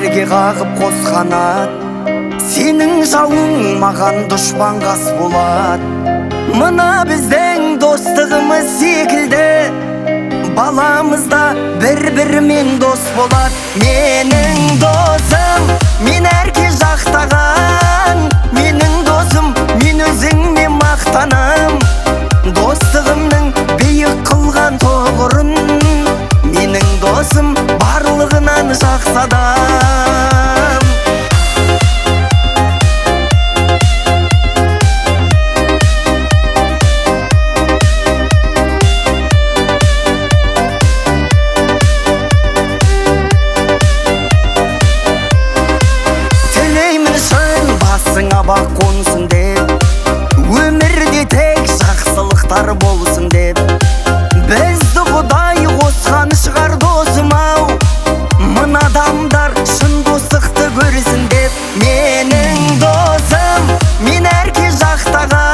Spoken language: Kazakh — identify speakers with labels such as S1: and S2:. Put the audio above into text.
S1: бірге қағып қос қанат. Сенің жауың маған дұшпан қас болат. Мына біздің достығымыз секілді баламызда бір-бірімен дос болат. Менің досым, мен әрке жақтаған. Менің досым, мен өзіңме мақтанам. Достығымның биік қылған тоғырын, менің досым барлығынан жақсы адам. Тілеймін шын басыңа бақ қонсын деп, өмірде тек жақсылықтар болсын деп. Бізді Құдай қосқан шығар досым-ау, мына адамдар шын достықты көрсін деп. Менің досым, мен әрке жақтаған.